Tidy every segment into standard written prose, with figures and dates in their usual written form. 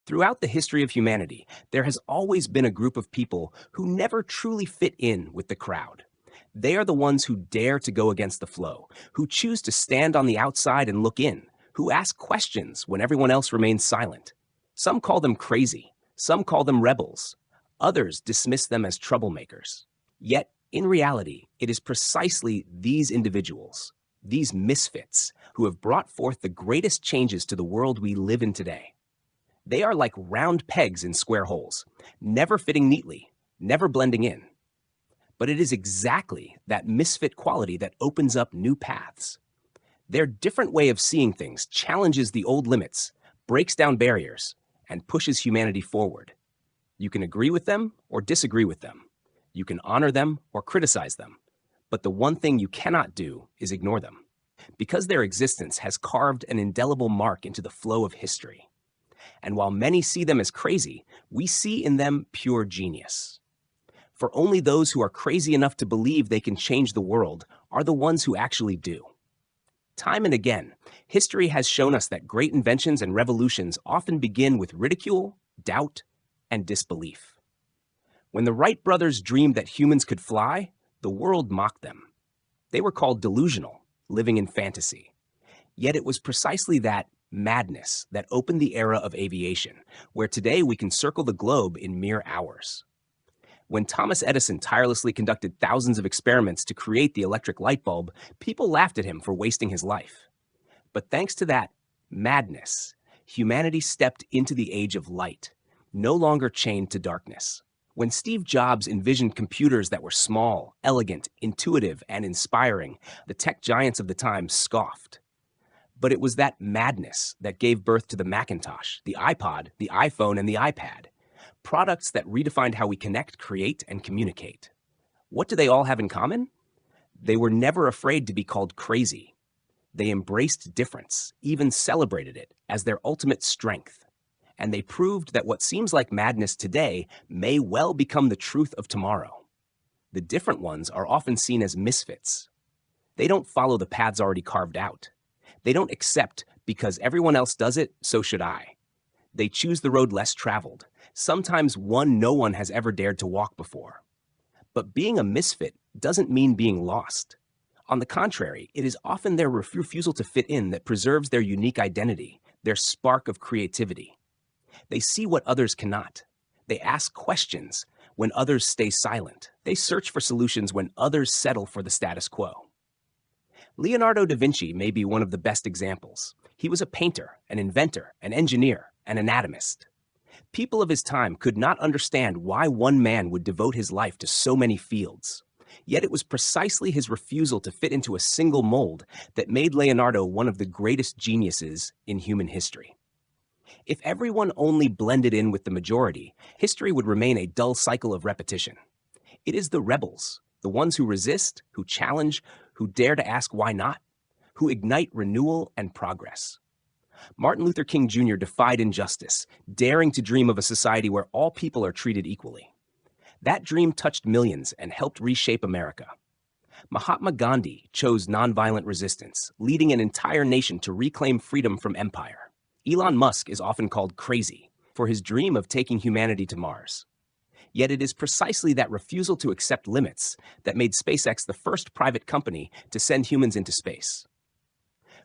Throughout the history of humanity, there has always been a group of people who never truly fit in with the crowd. They are the ones who dare to go against the flow, who choose to stand on the outside and look in, who ask questions when everyone else remains silent. Some call them crazy, some call them rebels, others dismiss them as troublemakers. Yet, in reality, it is precisely these individuals, these misfits, who have brought forth the greatest changes to the world we live in today. They are like round pegs in square holes, never fitting neatly, never blending in. But it is exactly that misfit quality that opens up new paths. Their different way of seeing things challenges the old limits, breaks down barriers, and pushes humanity forward. You can agree with them or disagree with them. You can honor them or criticize them. But the one thing you cannot do is ignore them, because their existence has carved an indelible mark into the flow of history. And while many see them as crazy, we see in them pure genius. For only those who are crazy enough to believe they can change the world are the ones who actually do. Time and again, history has shown us that great inventions and revolutions often begin with ridicule, doubt, and disbelief. When the Wright brothers dreamed that humans could fly, the world mocked them. They were called delusional, living in fantasy. Yet it was precisely that madness that opened the era of aviation, where today we can circle the globe in mere hours. When Thomas Edison tirelessly conducted thousands of experiments to create the electric light bulb, people laughed at him for wasting his life. But thanks to that madness, humanity stepped into the age of light, no longer chained to darkness. When Steve Jobs envisioned computers that were small, elegant, intuitive, and inspiring, the tech giants of the time scoffed. But it was that madness that gave birth to the Macintosh, the iPod, the iPhone, and the iPad. Products that redefined how we connect, create, and communicate. What do they all have in common? They were never afraid to be called crazy. They embraced difference, even celebrated it as their ultimate strength. And they proved that what seems like madness today may well become the truth of tomorrow. The different ones are often seen as misfits. They don't follow the paths already carved out. They don't accept because everyone else does it, so should I. They choose the road less traveled, sometimes one no one has ever dared to walk before. But being a misfit doesn't mean being lost. On the contrary, it is often their refusal to fit in that preserves their unique identity, their spark of creativity. They see what others cannot. They ask questions when others stay silent. They search for solutions when others settle for the status quo. Leonardo da Vinci may be one of the best examples. He was a painter, an inventor, an engineer, an anatomist. People of his time could not understand why one man would devote his life to so many fields. Yet it was precisely his refusal to fit into a single mold that made Leonardo one of the greatest geniuses in human history. If everyone only blended in with the majority, history would remain a dull cycle of repetition. It is the rebels, the ones who resist, who challenge, who dare to ask why not, who ignite renewal and progress. Martin Luther King Jr. defied injustice, daring to dream of a society where all people are treated equally. That dream touched millions and helped reshape America. Mahatma Gandhi chose nonviolent resistance, leading an entire nation to reclaim freedom from empire. Elon Musk is often called crazy for his dream of taking humanity to Mars. Yet it is precisely that refusal to accept limits that made SpaceX the first private company to send humans into space.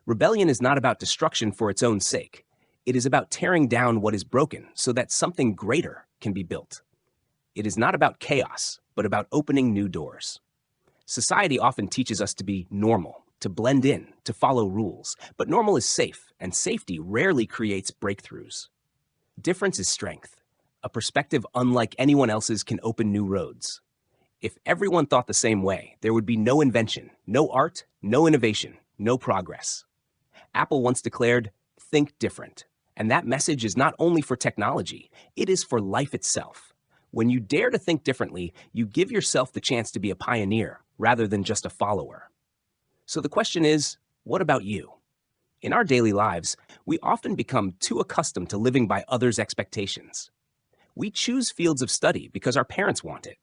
Rebellion is not about destruction for its own sake. It is about tearing down what is broken so that something greater can be built. It is not about chaos, but about opening new doors. Society often teaches us to be normal, to blend in, to follow rules. But normal is safe, and safety rarely creates breakthroughs. Difference is strength. A perspective unlike anyone else's can open new roads. If everyone thought the same way, there would be no invention, no art, no innovation, no progress. Apple once declared, "Think different." And that message is not only for technology, it is for life itself. When you dare to think differently, you give yourself the chance to be a pioneer rather than just a follower. So the question is, what about you? In our daily lives, we often become too accustomed to living by others' expectations. We choose fields of study because our parents want it.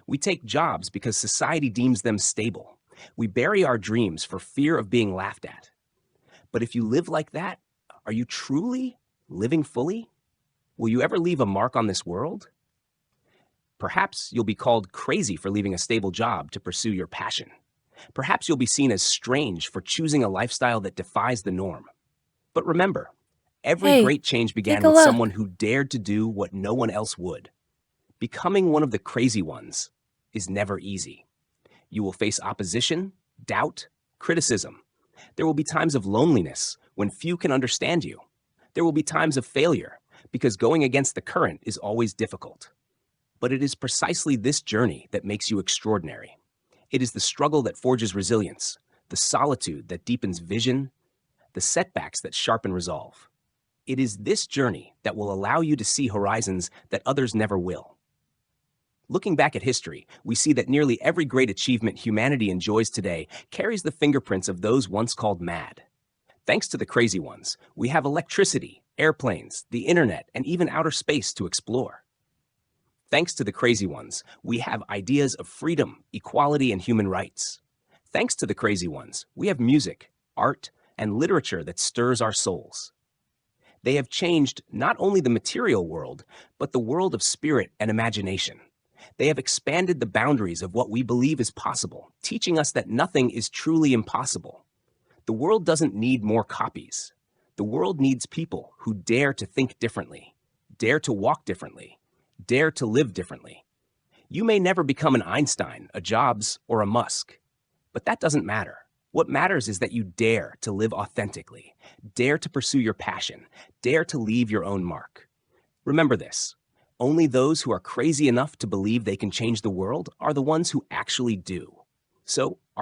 We take jobs because society deems them stable. We bury our dreams for fear of being laughed at. But if you live like that, are you truly living fully? Will you ever leave a mark on this world? Perhaps you'll be called crazy for leaving a stable job to pursue your passion. Perhaps you'll be seen as strange for choosing a lifestyle that defies the norm. But remember, every Hey, great change take began a with look. someone who dared to do what no one else would. Becoming one of the crazy ones is never easy. You will face opposition, doubt, criticism. There will be times of loneliness when few can understand you. There will be times of failure because going against the current is always difficult. But it is precisely this journey that makes you extraordinary. It is the struggle that forges resilience, the solitude that deepens vision, the setbacks that sharpen resolve. It is this journey that will allow you to see horizons that others never will. Looking back at history, we see that nearly every great achievement humanity enjoys today carries the fingerprints of those once called mad. Thanks to the crazy ones, we have electricity, airplanes, the internet, and even outer space to explore. Thanks to the crazy ones, we have ideas of freedom, equality, and human rights. Thanks to the crazy ones, we have music, art, and literature that stirs our souls. They have changed not only the material world, but the world of spirit and imagination. They have expanded the boundaries of what we believe is possible, teaching us that nothing is truly impossible. The world doesn't need more copies. The world needs people who dare to think differently, dare to walk differently, dare to live differently. You may never become an Einstein, a Jobs, or a Musk, but that doesn't matter. What matters is that you dare to live authentically, dare to pursue your passion, dare to leave your own mark. Remember this: only those who are crazy enough to believe they can change the world are the ones who actually do. So, are